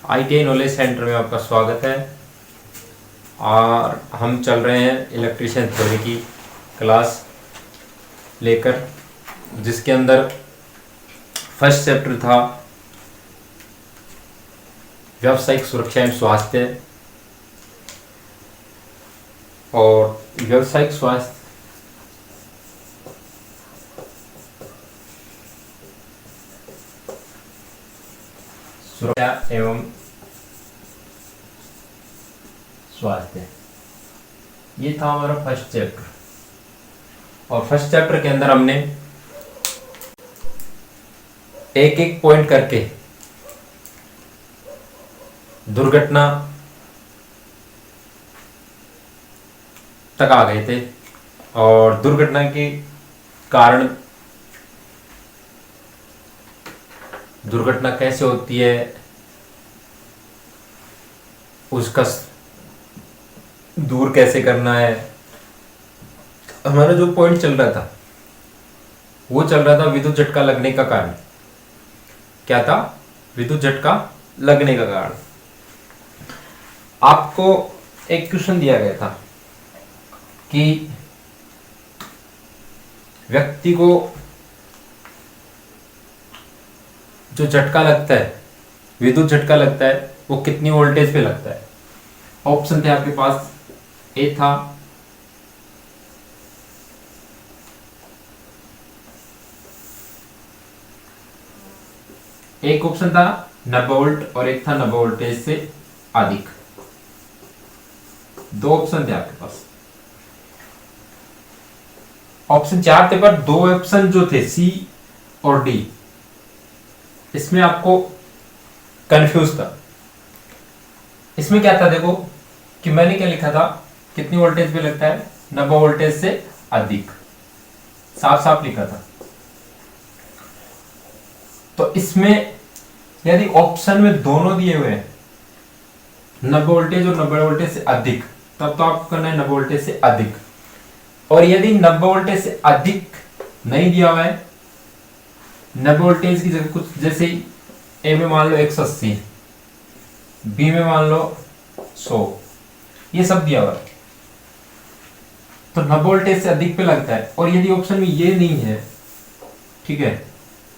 ITI knowledge centre में आपका स्वागत है। और हम चल रहे हैं इलेक्ट्रिशियन थ्योरी की क्लास लेकर, जिसके अंदर फर्स्ट चैप्टर था व्यावसायिक सुरक्षा एवं स्वास्थ्य। और व्यावसायिक स्वास्थ्य सुरक्षा एवं स्वास्थ्य, ये था हमारा फर्स्ट चैप्टर। और फर्स्ट चैप्टर के अंदर हमने एक एक पॉइंट करके दुर्घटना तक आ गए थे, और दुर्घटना के कारण, दुर्घटना कैसे होती है, उसका दूर कैसे करना है। हमारा जो पॉइंट चल रहा था वो चल रहा था विद्युत झटका लगने का कारण। क्या था? विद्युत झटका लगने का कारण। आपको एक क्वेश्चन दिया गया था कि व्यक्ति को जो झटका लगता है, विद्युत झटका लगता है, वो कितनी वोल्टेज पे लगता है। ऑप्शन थे आपके पास। ए था एक ऑप्शन था 90 वोल्ट और एक था 90 वोल्टेज से अधिक। दो ऑप्शन थे आपके पास। ऑप्शन चार थे, पर दो ऑप्शन जो थे सी और डी, इसमें आपको कंफ्यूज था। इसमें क्या था, देखो कि मैंने क्या लिखा था, कितनी वोल्टेज पे लगता है, 90 वोल्टेज से अधिक, साफ साफ लिखा था। तो इसमें यदि ऑप्शन में दोनों दिए हुए हैं, 90 वोल्टेज और 90 वोल्टेज से अधिक, तब तो आपको करना है 90 वोल्टेज से अधिक। और यदि 90 वोल्टेज से अधिक नहीं दिया हुआ है, 90 वोल्टेज की जगह कुछ, जैसे ए में मान लो 180, बी में मान लो 100, ये सब दिया हुआ है, तो 90 वोल्टेज से अधिक पे लगता है। और यदि ऑप्शन में ये नहीं है, ठीक है,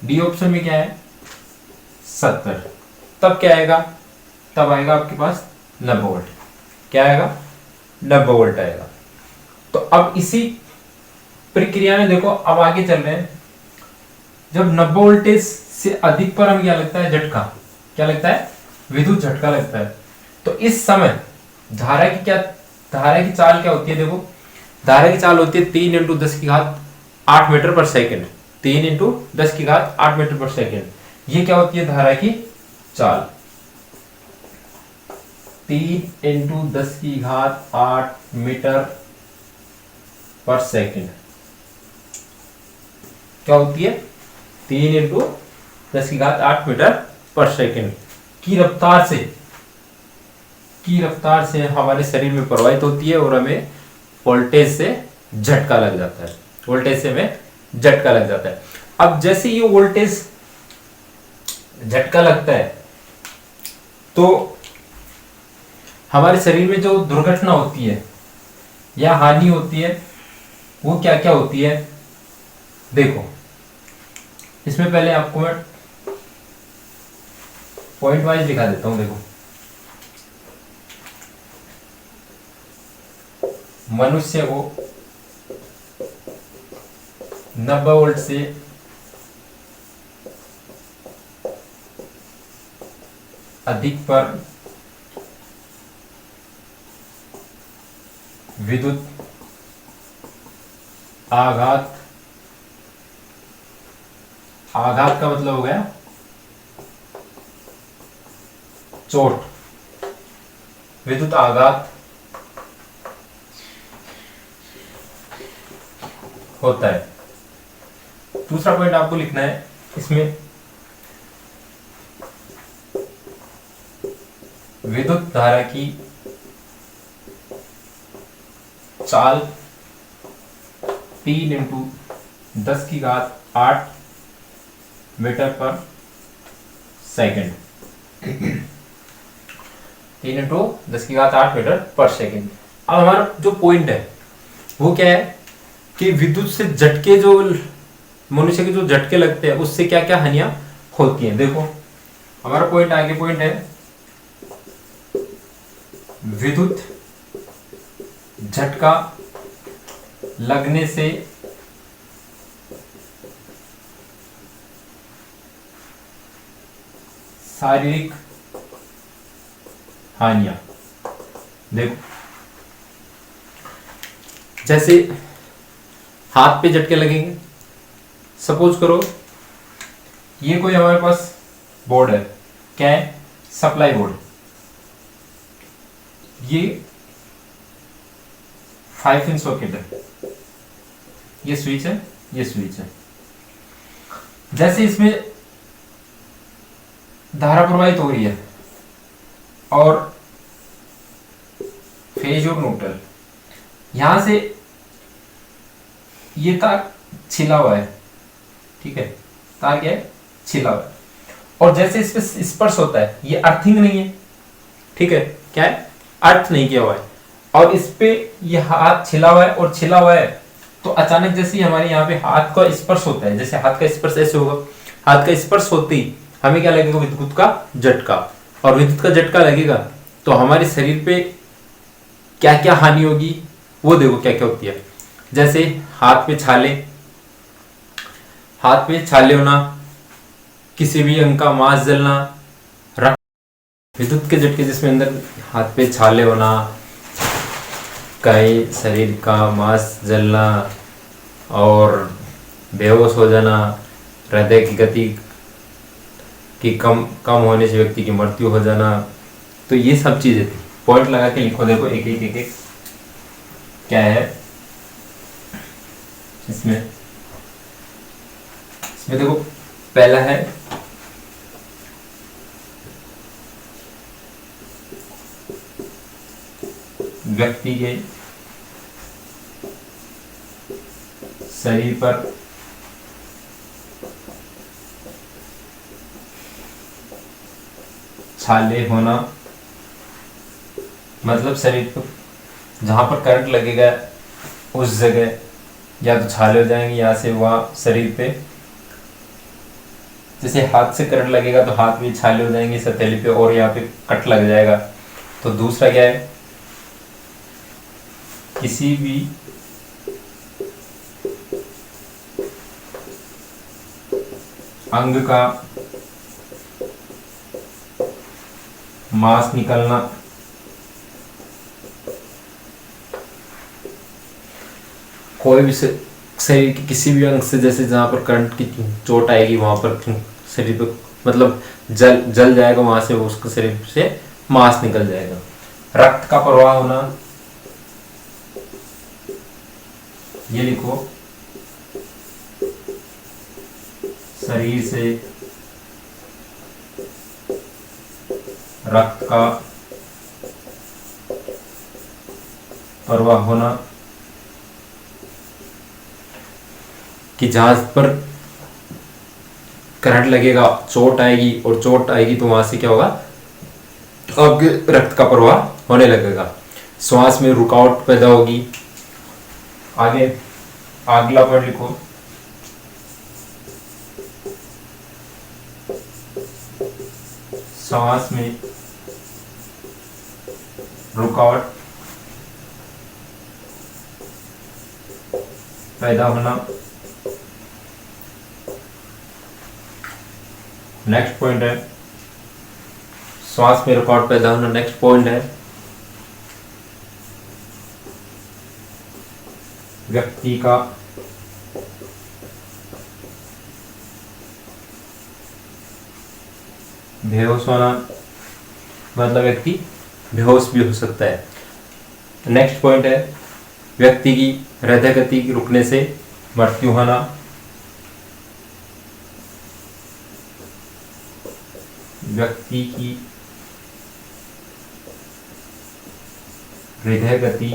डी ऑप्शन में क्या है 70, तब क्या आएगा, तब आएगा आपके पास 90 वोल्ट। क्या आएगा? 90 वोल्ट आएगा। तो अब इसी प्रक्रिया में देखो, अब आगे चल रहे हैं। जब 90 वोल्टेज से अधिक पर हम क्या लगता है, झटका, क्या लगता है, विद्युत झटका लगता है। तो इस समय धारा की क्या, धारा की चाल क्या होती है, देखो धारा की चाल होती है 3 × 10⁸ मीटर पर सेकेंड। 3 × 10⁸ मीटर पर सेकेंड, ये क्या होती है, धारा की चाल। 3 × 10⁸ मीटर पर सेकेंड क्या होती है, 3 × 10⁸ मीटर पर सेकेंड की रफ्तार से हमारे शरीर में प्रवाहित होती है, और हमें वोल्टेज से झटका लग जाता है। वोल्टेज से हमें झटका लग जाता है। अब जैसे ये वोल्टेज झटका लगता है, तो हमारे शरीर में जो दुर्घटना होती है या हानि होती है, वो क्या क्या होती है, देखो इसमें पहले आपको मैं पॉइंट वाइज दिखा देता हूं। देखो, मनुष्य को 90 वोल्ट से अधिक पर विद्युत आघात, आघात का मतलब हो गया चोट, विद्युत आघात होता है। दूसरा पॉइंट आपको लिखना है इसमें, विद्युत धारा की चाल 3 × 10⁸ मीटर पर सेकेंड। 3 × 10⁸ मीटर पर सेकेंड। अब हमारा जो पॉइंट है वो क्या है कि विद्युत से झटके, जो मनुष्य के जो झटके लगते हैं उससे क्या क्या हानियां होती हैं। देखो हमारा पॉइंट आगे पॉइंट है विद्युत झटका लगने से शारीरिक हानियां। देखो जैसे हाथ पे झटके लगेंगे, सपोज करो ये कोई हमारे पास बोर्ड है, क्या है, सप्लाई बोर्ड, ये 5 इंच सॉकेट है, ये स्विच है, ये स्विच है। जैसे इसमें धारा प्रवाहित हो रही है और फेज और न्यूट्रल, यहां से ये तार छिला हुआ है, ठीक है, तार क्या है, छिला हुआ है, और जैसे इस पे स्पर्श होता है, ये अर्थिंग नहीं है, ठीक है, क्या है, अर्थ नहीं किया हुआ है, और इस पे ये हाथ छिला हुआ है और छिला हुआ है, तो अचानक जैसे हमारे यहाँ पे हाथ का स्पर्श होता है, जैसे हाथ का स्पर्श ऐसे होगा, हाथ का स्पर्श होते ही हमें क्या लगेगा, विद्युत का झटका, और विद्युत का झटका लगेगा तो हमारे शरीर पे क्या क्या हानि होगी वो देखो क्या क्या होती है। जैसे हाथ पे छाले होना, किसी भी अंग का मांस जलना, विद्युत के झटके जिसमें अंदर हाथ पे छाले होना, कई शरीर का मांस जलना और बेहोश हो जाना, हृदय की गति की कम होने से व्यक्ति की मृत्यु हो जाना, तो ये सब चीजें थी। पॉइंट लगा के लिखो, देखो एक एक क्या है इसमें देखो, पहला है व्यक्ति के शरीर पर छाले होना, मतलब शरीर पर जहां पर करंट लगेगा उस जगह या तो छाले हो जाएंगे, यहाँ से वहां शरीर पे, जैसे हाथ से करंट लगेगा तो हाथ में छाले हो जाएंगे इस हथेली पे, और यहाँ पे कट लग जाएगा। तो दूसरा क्या है, किसी भी अंग का मांस निकलना, कोई भी शरीर के किसी भी अंग से, जैसे जहां पर करंट की चोट आएगी वहां पर शरीर पे मतलब जल जाएगा, वहां से उसके शरीर से मांस निकल जाएगा। रक्त का प्रवाह होना, ये लिखो, शरीर से रक्त का प्रवाह होना, कि जहां पर करंट लगेगा चोट आएगी, और चोट आएगी तो वहां से क्या होगा, आपके रक्त का प्रवाह होने लगेगा। श्वास में रुकावट पैदा होगी। आगे अगला पॉइंट लिखो, श्वास में रुकावट पैदा होना। नेक्स्ट पॉइंट है श्वास में रुकावट पैदा होना। नेक्स्ट पॉइंट है व्यक्ति का बेहोश होना, मतलब व्यक्ति बेहोश भी हो सकता है। नेक्स्ट पॉइंट है व्यक्ति की हृदय गति रुकने से मृत्यु होना। व्यक्ति की हृदय गति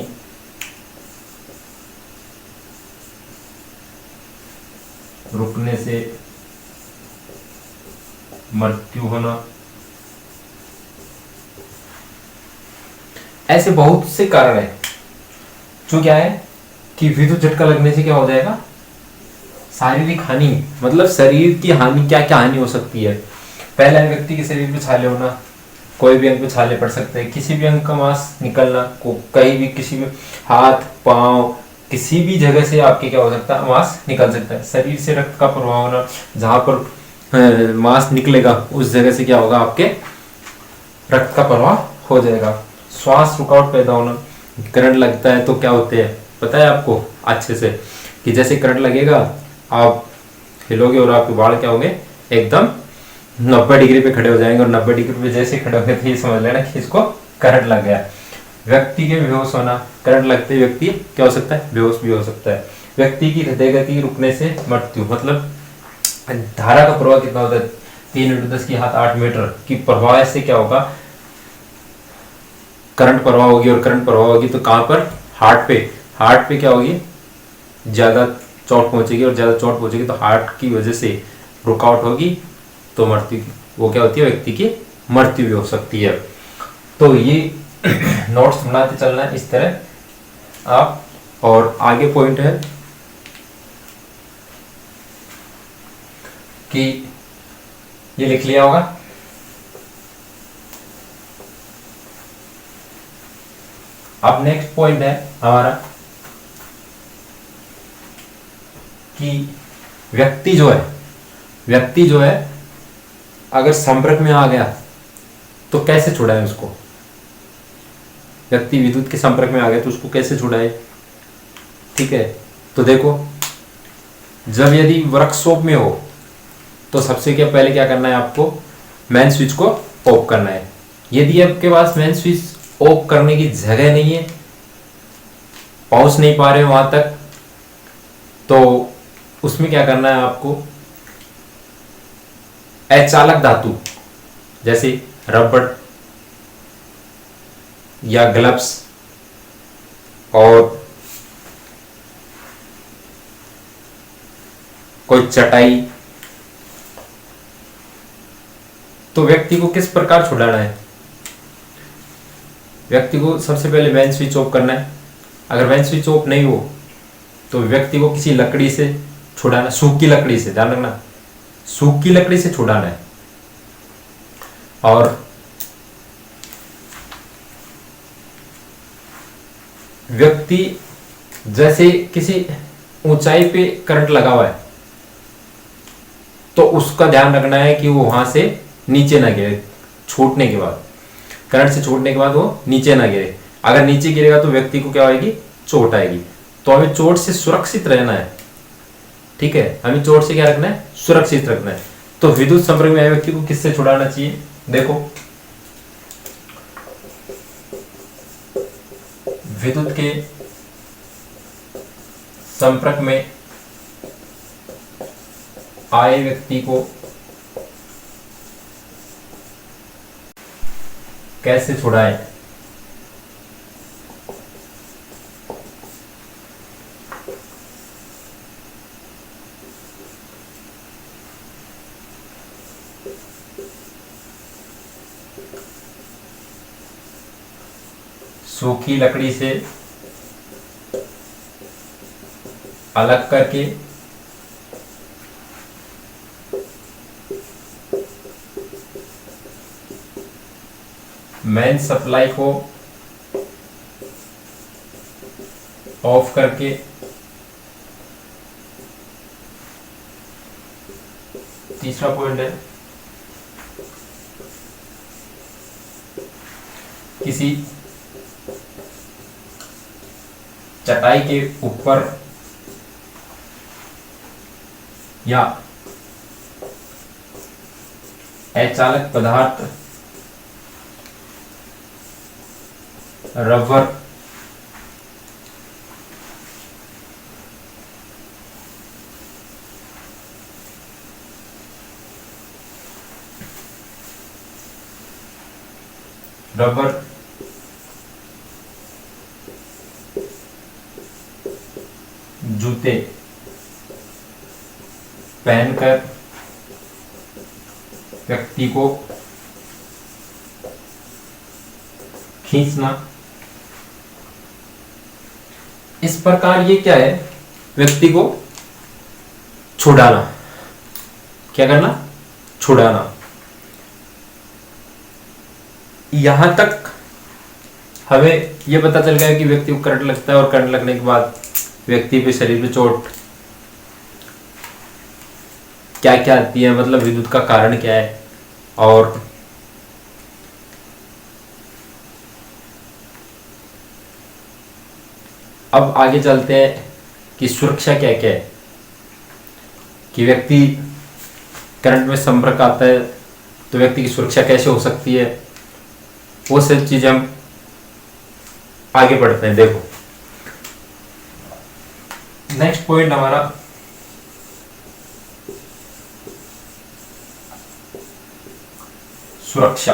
रुकने से मृत्यु होना। ऐसे बहुत से कारण है जो क्या है कि विद्युत झटका लगने से क्या हो जाएगा, शारीरिक हानि, मतलब शरीर की हानि, क्या क्या हानि हो सकती है। पहला है व्यक्ति के शरीर पे छाले होना, कोई भी अंग पे छाले पड़ सकते हैं, किसी भी अंग का मांस निकलना, कहीं भी किसी भी हाथ पांव किसी भी जगह से आपके क्या हो सकता है, मांस निकल सकता है। शरीर से रक्त का प्रवाह होना, जहां पर मांस निकलेगा उस जगह से क्या होगा, आपके रक्त का प्रवाह हो जाएगा। श्वास रुकावट पैदा होना, करंट लगता है तो क्या होते हैं पता है आपको अच्छे से, कि जैसे करंट लगेगा आप हिलोगे और आपके बाल क्या होंगे, एकदम 90 डिग्री पे खड़े हो जाएंगे, और 90 डिग्री पे जैसे खड़े होंगे तो ये समझ लेना कि इसको करंट लग गया। व्यक्ति के बेहोश होना, करंट लगते ही व्यक्ति क्या हो सकता है, बेहोश भी हो सकता है। व्यक्ति की हृदय गति रुकने से मृत्यु, मतलब धारा का प्रवाह कितना होता है, 3 × 10⁸ की प्रवाह से क्या होगा, करंट प्रवाह होगी, और करंट प्रवाह होगी तो कहां पर, हार्ट पे क्या होगी, ज्यादा चोट पहुंचेगी, और ज्यादा चोट पहुंचेगी तो हार्ट की वजह से रुकावट होगी, तो मृत्यु वो क्या होती है, व्यक्ति की मृत्यु भी हो सकती है। तो ये नोट्स बनाते चलना है इस तरह आप। और आगे पॉइंट है कि ये लिख लिया होगा, अब नेक्स्ट पॉइंट है हमारा कि व्यक्ति जो है अगर संपर्क में आ गया तो कैसे छुड़ाए उसको। व्यक्ति विद्युत के संपर्क में आ गया तो उसको कैसे छुड़ाए, ठीक है। तो देखो, जब यदि वर्कशॉप में हो तो सबसे पहले क्या करना है, आपको मेन स्विच को ऑफ करना है। यदि आपके पास मेन स्विच ऑफ करने की जगह नहीं है, पहुंच नहीं पा रहे हो वहां तक, तो उसमें क्या करना है आपको, अचालक धातु जैसे रबड़ या ग्लव्स और कोई चटाई, तो व्यक्ति को किस प्रकार छुड़ाना है, व्यक्ति को सबसे पहले मेन स्विच ऑफ करना है। अगर मेन स्विच ऑफ नहीं हो तो व्यक्ति को किसी लकड़ी से छुड़ाना, सूखी लकड़ी से, ध्यान रखना सूखी लकड़ी से छुड़ाना है। और व्यक्ति जैसे किसी ऊंचाई पे करंट लगा हुआ है तो उसका ध्यान रखना है कि वो वहां से नीचे ना गिरे, छूटने के बाद, करंट से छूटने के बाद वो नीचे ना गिरे। अगर नीचे गिरेगा तो व्यक्ति को क्या होगी, चोट आएगी। तो हमें चोट से सुरक्षित रहना है, ठीक है, हमें चोट से क्या रखना है, सुरक्षित रखना है। तो विद्युत संपर्क में आए व्यक्ति को किससे छुड़ाना चाहिए, देखो विद्युत के संपर्क में आए व्यक्ति को कैसे छुड़ाएं। सूखी लकड़ी से अलग करके मेन सप्लाई को ऑफ करके तीसरा पॉइंट है किसी चटाई के ऊपर या अचालक पदार्थ रबर जूते पहनकर व्यक्ति को खींचना इस प्रकार ये क्या है, व्यक्ति को छुड़ाना, क्या करना, छुड़ाना। यहां तक हमें यह पता चल गया कि व्यक्ति को करंट लगता है और करंट लगने के बाद व्यक्ति पे शरीर पे चोट क्या क्या आती है, मतलब विद्युत का कारण क्या है। और अब आगे चलते हैं कि सुरक्षा क्या क्या है, कि व्यक्ति करंट में संपर्क आता है तो व्यक्ति की सुरक्षा कैसे हो सकती है, वो सब चीजें हम आगे बढ़ते हैं। देखो नेक्स्ट पॉइंट हमारा सुरक्षा।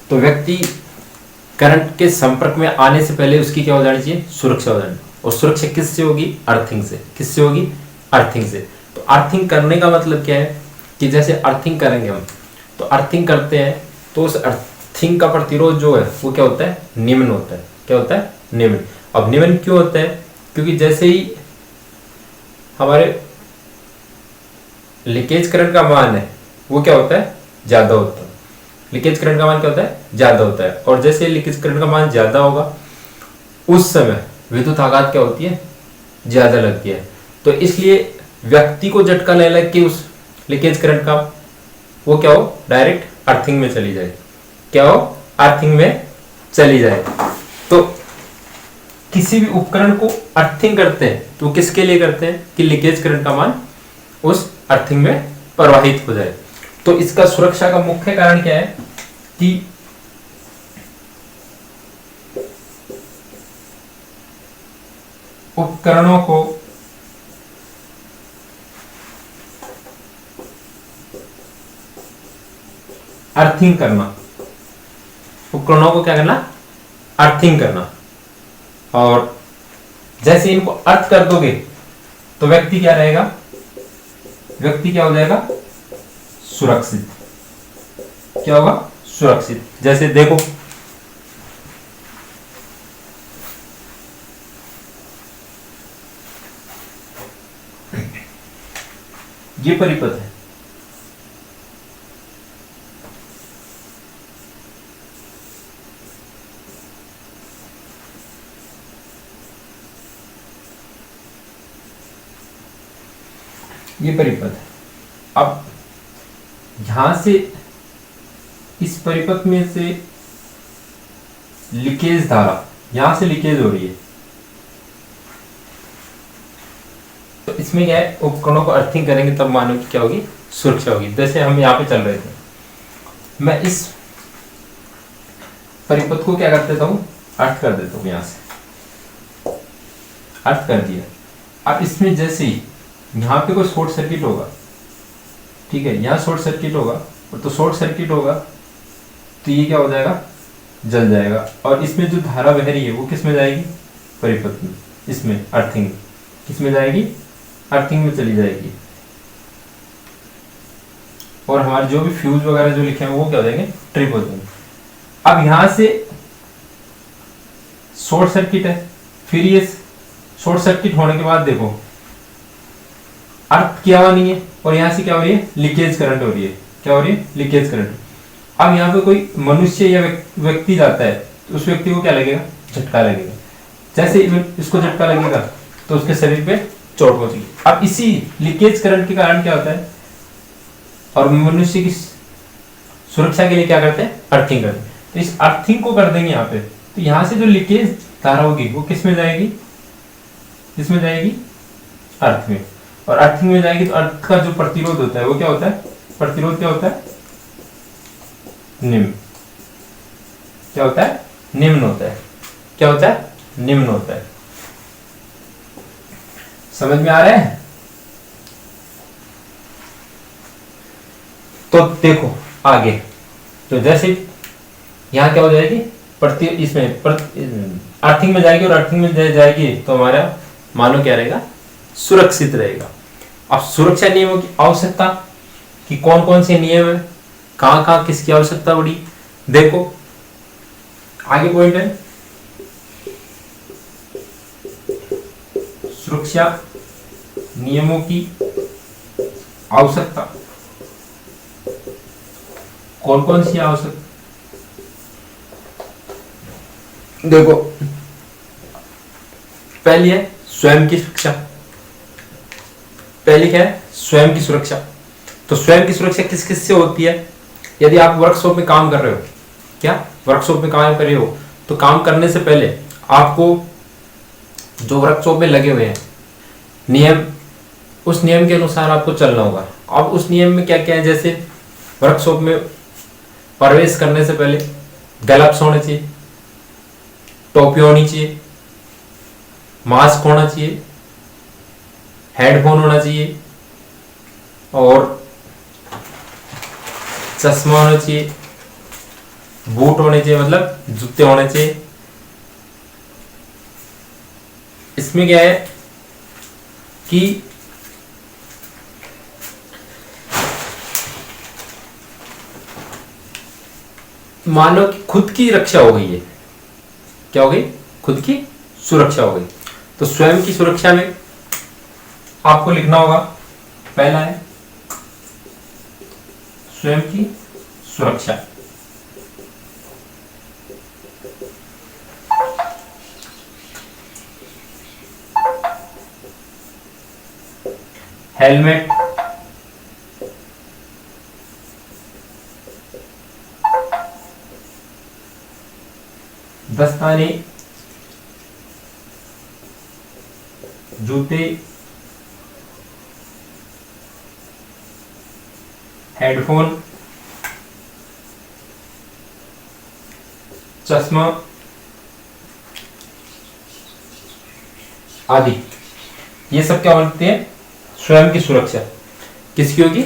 तो व्यक्ति करंट के संपर्क में आने से पहले उसकी क्या हो जानी चाहिए, सुरक्षा हो जानी। और सुरक्षा किससे होगी, अर्थिंग से। किससे होगी, अर्थिंग से। तो अर्थिंग करने का मतलब क्या है कि जैसे अर्थिंग करेंगे हम, तो अर्थिंग करते हैं तो उस अर्थिंग का प्रतिरोध जो है वो क्या होता है, निम्न होता है। क्या होता है, निम्न। अब निम्न क्यों होता है, क्योंकि जैसे ही हमारे लीकेज करंट का मान है वो क्या होता है, ज्यादा होता है। लीकेज करंट का मान क्या होता है, ज्यादा होता है। और जैसे लीकेज करंट का मान ज्यादा होगा उस समय विद्युत आघात क्या होती है, ज्यादा लगती है। तो इसलिए व्यक्ति को झटका ले लग के उस लीकेज करंट का वो क्या हो, डायरेक्ट अर्थिंग में चली जाए। क्या हो, अर्थिंग में चली जाए। तो किसी भी उपकरण को अर्थिंग करते हैं तो किसके लिए करते हैं कि लीकेज करंट का मान उस अर्थिंग में प्रवाहित हो जाए। तो इसका सुरक्षा का मुख्य कारण क्या है कि उपकरणों को अर्थिंग करना, उपकरणों को क्या करना, अर्थिंग करना। और जैसे इनको अर्थ कर दोगे तो व्यक्ति क्या रहेगा, व्यक्ति क्या हो जाएगा, सुरक्षित। क्या होगा, सुरक्षित। जैसे देखो ये परिपथ है, ये परिपथ है। अब यहां से इस परिपथ में से लीकेज धारा, यहां से लीकेज हो रही है, तो इसमें क्या है, उपकरणों को अर्थिंग करेंगे तब मानो की क्या होगी, सुरक्षा होगी। जैसे हम यहाँ पे चल रहे थे, मैं इस परिपथ को क्या कर देता हूं, अर्थ कर देता हूं, यहां से अर्थ कर दिया। अब इसमें जैसे ही यहाँ पे कोई शॉर्ट सर्किट होगा, ठीक है, यहाँ शॉर्ट सर्किट होगा, तो शॉर्ट सर्किट होगा तो ये क्या हो जाएगा, जल जाएगा। और इसमें जो धारा बह रही है वो किस में जाएगी, परिपथ में, इसमें अर्थिंग, किसमें जाएगी, अर्थिंग में चली जाएगी। और हमारे जो भी फ्यूज वगैरह जो लिखे हैं वो क्या हो जाएंगे, ट्रिप हो जाएंगे। अब यहां से शॉर्ट सर्किट है, फिर ये शॉर्ट सर्किट होने के बाद देखो अर्थ किया हुआ नहीं है, और यहां से क्या हो रही है, लीकेज करंट हो रही है। क्या हो रही है, लीकेज करंट। अब यहाँ पे कोई मनुष्य या व्यक्ति जाता है तो उस व्यक्ति को क्या लगेगा, झटका लगेगा। जैसे इसको झटका लगेगा तो उसके शरीर पे चोट पहुंचेगी। अब इसी लीकेज करंट के कारण क्या होता है, और मनुष्य की सुरक्षा के लिए क्या करते हैं, अर्थिंग करते हैं। तो इस अर्थिंग को कर देंगे यहाँ पे, तो यहाँ से जो लीकेज धारा होगी वो किस में जाएगी, किसमें जाएगी, अर्थ में। और अर्थिंग में जाएगी तो अर्थ का जो प्रतिरोध होता है वो क्या होता है, प्रतिरोध क्या होता है, निम्न। क्या होता है, निम्न होता है। क्या होता है, निम्न होता है। समझ में आ रहा है। तो देखो आगे, तो जैसे यहां क्या हो जाएगी, इसमें अर्थिंग में जाएगी, और अर्थिंग में जाएगी तो हमारा मानो क्या रहेगा, सुरक्षित रहेगा। अब सुरक्षा नियमों की आवश्यकता कि कौन कौन से नियम है, कहां कहां किसकी आवश्यकता पड़ी, देखो आगे पॉइंट है सुरक्षा नियमों की आवश्यकता कौन कौन सी आवश्यकता? देखो, पहली है स्वयं की सुरक्षा। पहली क्या है? स्वयं की सुरक्षा। तो स्वयं की सुरक्षा किस किस से होती है? यदि आप वर्कशॉप में काम कर रहे हो, क्या वर्कशॉप में काम कर रहे हो, तो काम करने से पहले आपको जो वर्कशॉप में लगे हुए हैं नियम, उस नियम के अनुसार आपको चलना होगा। अब उस नियम में क्या क्या है? जैसे वर्कशॉप में प्रवेश करने से पहले ग्लव्स होने चाहिए, टोपी होनी चाहिए, मास्क होना चाहिए, हेडफोन होना चाहिए और चश्मा होना चाहिए, बूट होने चाहिए, मतलब जूते होने चाहिए। इसमें क्या है कि मानो कि खुद की रक्षा हो गई है। क्या हो गई? खुद की सुरक्षा हो गई। तो स्वयं की सुरक्षा में आपको लिखना होगा, पहला है स्वयं की सुरक्षा। हेलमेट, दस्ताने, जूते, हेडफोन, चश्मा आदि, ये सब क्या होते हैं? स्वयं की सुरक्षा। किसकी होगी?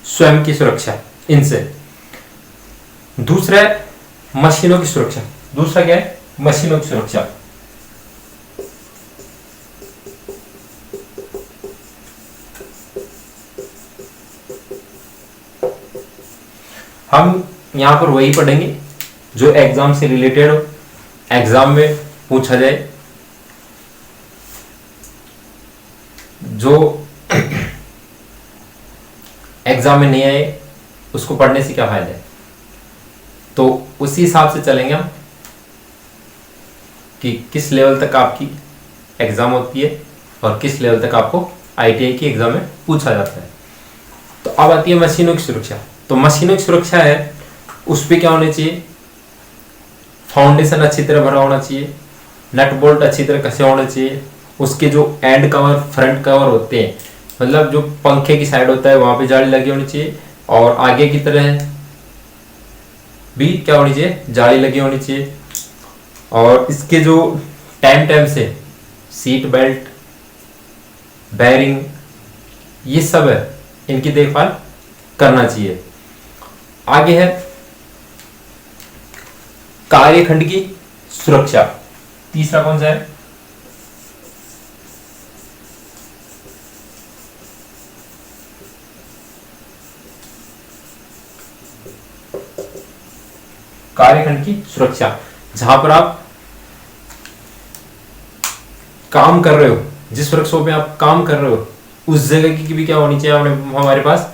स्वयं की सुरक्षा इनसे। दूसरा है मशीनों की सुरक्षा। दूसरा क्या है? मशीनों की सुरक्षा। हम यहां पर वही पढ़ेंगे जो एग्जाम से रिलेटेड हो, एग्जाम में पूछा जाए। जो एग्जाम में नहीं आए उसको पढ़ने से क्या फायदा है? तो उसी हिसाब से चलेंगे हम कि किस लेवल तक आपकी एग्जाम होती है और किस लेवल तक आपको आईटीआई की एग्जाम में पूछा जाता है। तो अब आती है मशीनों की सुरक्षा। तो मशीनों की सुरक्षा है, उस पर क्या होना चाहिए? फाउंडेशन अच्छी तरह भरा होना चाहिए, नट बोल्ट अच्छी तरह कसे होने चाहिए, उसके जो एंड कवर, फ्रंट कवर होते हैं, मतलब जो पंखे की साइड होता है वहां पे जाली लगी होनी चाहिए, और आगे की तरह भी क्या होनी चाहिए? जाली लगी होनी चाहिए। और इसके जो टाइम टाइम से सीट बेल्ट, बेरिंग, ये सब है, इनकी देखभाल करना चाहिए। आगे है कार्यखंड की सुरक्षा। तीसरा कौन सा है? कार्यखंड की सुरक्षा, जहां पर आप काम कर रहे हो, जिस वर्कशॉप में आप काम कर रहे हो, उस जगह की भी क्या होनी चाहिए? हमारे पास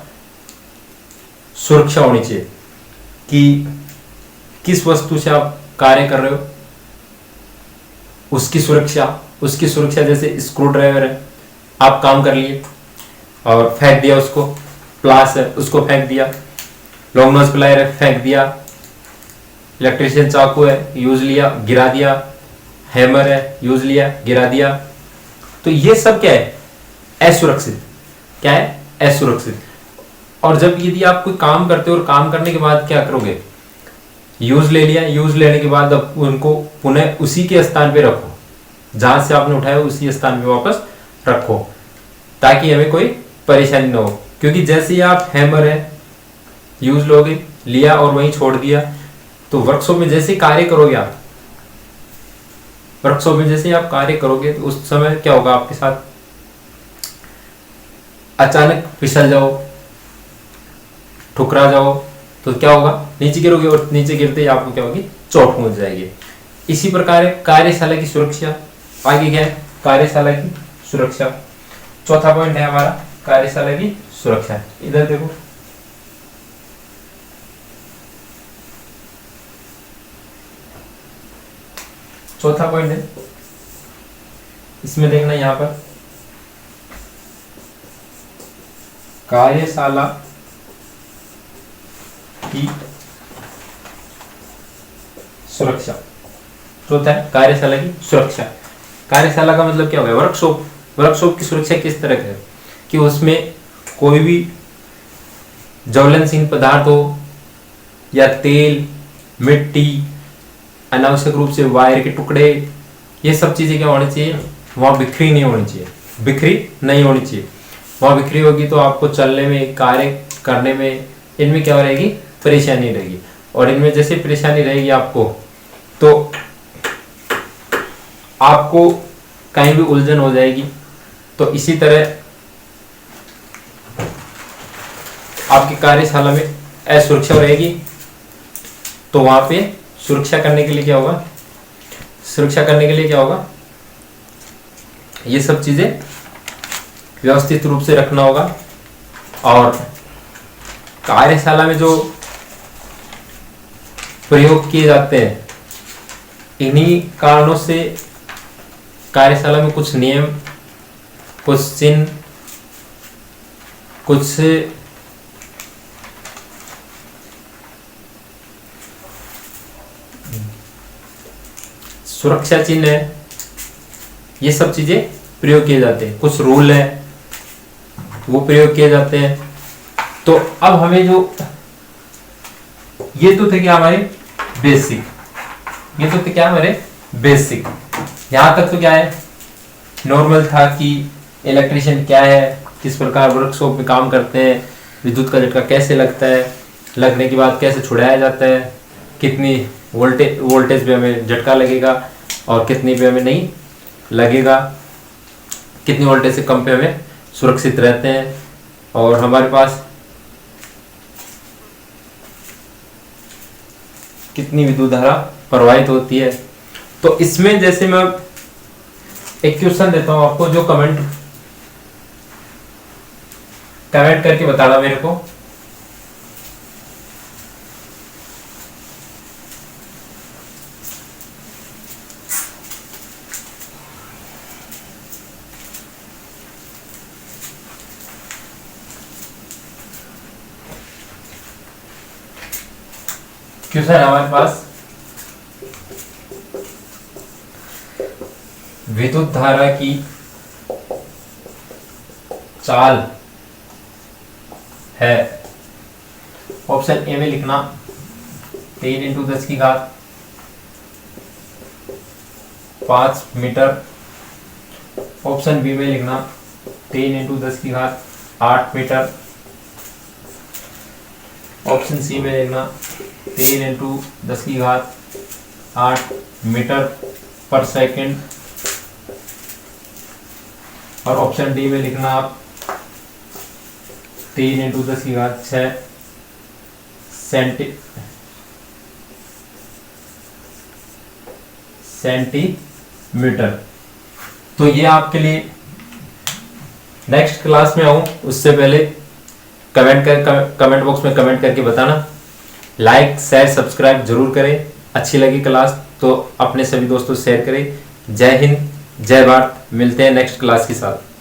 सुरक्षा होनी चाहिए कि किस वस्तु से आप कार्य कर रहे हो, उसकी सुरक्षा। उसकी सुरक्षा जैसे स्क्रू ड्राइवर है, आप काम कर लिए और फेंक दिया उसको, प्लास है उसको फेंक दिया, लॉन्ग नोज प्लायर है फेंक दिया, इलेक्ट्रिशियन चाकू है यूज लिया गिरा दिया, हैमर है यूज लिया गिरा दिया, तो ये सब क्या है? असुरक्षित। क्या है? असुरक्षित। और जब यदि आप कोई काम करते हो और काम करने के बाद क्या करोगे? यूज ले लिया, यूज लेने के बाद अब उनको पुनः उसी के स्थान पे रखो, जहां से आपने उठाया उसी स्थान पे वापस रखो, ताकि हमें कोई परेशानी ना हो। क्योंकि जैसे ही आप हैमर है यूज लोगे, लिया और वहीं छोड़ दिया, तो वर्कशॉप में जैसे कार्य करोगे आप, वर्कशॉप में जैसे आप कार्य करोगे तो उस समय क्या होगा आपके साथ? अचानक फिसल जाओ, ठुकरा जाओ, तो क्या होगा? नीचे गिरोगे और नीचे गिरते ही आपको क्या होगी? चोट पहुंच जाएगी। इसी प्रकार कार्यशाला की सुरक्षा। आगे क्या है? कार्यशाला की सुरक्षा। चौथा पॉइंट है हमारा कार्यशाला की सुरक्षा। इधर देखो, चौथा पॉइंट है, इसमें देखना यहां पर कार्यशाला की सुरक्षा। चौथा है कार्यशाला की सुरक्षा। कार्यशाला का मतलब क्या हो गया? वर्कशॉप। वर्कशॉप की सुरक्षा किस तरह है कि उसमें कोई भी ज्वलनशील पदार्थ हो या तेल, मिट्टी, अनावश्यक रूप से वायर के टुकड़े, ये सब चीजें क्या होनी चाहिए? वहां बिखरी नहीं होनी चाहिए, बिखरी नहीं होनी चाहिए। वहां बिखरी होगी तो आपको चलने में, कार्य करने में, इनमें क्या रहेगी? परेशानी रहेगी। और इनमें जैसे परेशानी रहेगी आपको, तो आपको कहीं भी उलझन हो जाएगी। तो इसी तरह आपकी कार्यशाला में असुरक्षा रहेगी, तो वहां पे सुरक्षा करने के लिए क्या होगा? सुरक्षा करने के लिए क्या होगा? ये सब चीजें व्यवस्थित रूप से रखना होगा। और कार्यशाला में जो प्रयोग किए जाते हैं, इन्हीं कारणों से कार्यशाला में कुछ नियम, कुछ चिन्ह, कुछ सुरक्षा चिन्ह है, ये सब चीजें प्रयोग किए जाते हैं। कुछ रूल है वो प्रयोग किए जाते हैं। तो अब हमें जो ये तो थे क्या हमारे बेसिक, ये तो थे क्या हमारे बेसिक। यहां तक तो क्या है? नॉर्मल था कि इलेक्ट्रिशियन क्या है, किस प्रकार वर्कशॉप में काम करते हैं, विद्युत का झटका कैसे लगता है, लगने के बाद कैसे छुड़ाया जाता है, कितनी वोल्टेज पे हमें झटका लगेगा और कितनी पे हमें नहीं लगेगा, कितनी वोल्टेज से कम पे हमें सुरक्षित रहते हैं, और हमारे पास कितनी विद्युत धारा प्रवाहित होती है। तो इसमें जैसे मैं एक क्वेश्चन देता हूं आपको, जो कमेंट करके बताना मेरे को। क्वेश्चन है हमारे पास, विद्युत धारा की चाल है, ऑप्शन ए में लिखना 3 × 10⁵ मीटर, ऑप्शन बी में लिखना 3 × 10⁸ मीटर, ऑप्शन सी में लिखना 3 × 10⁸ मीटर पर सेकंड, और ऑप्शन डी में लिखना आप 3 × 10⁶ सेंटीमीटर। तो ये आपके लिए नेक्स्ट क्लास में आऊं उससे पहले कमेंट बॉक्स में कमेंट करके बताना। लाइक, शेयर, सब्सक्राइब जरूर करें। अच्छी लगी क्लास तो अपने सभी दोस्तों से शेयर करें। जय हिंद, जय भारत। मिलते हैं नेक्स्ट क्लास के साथ।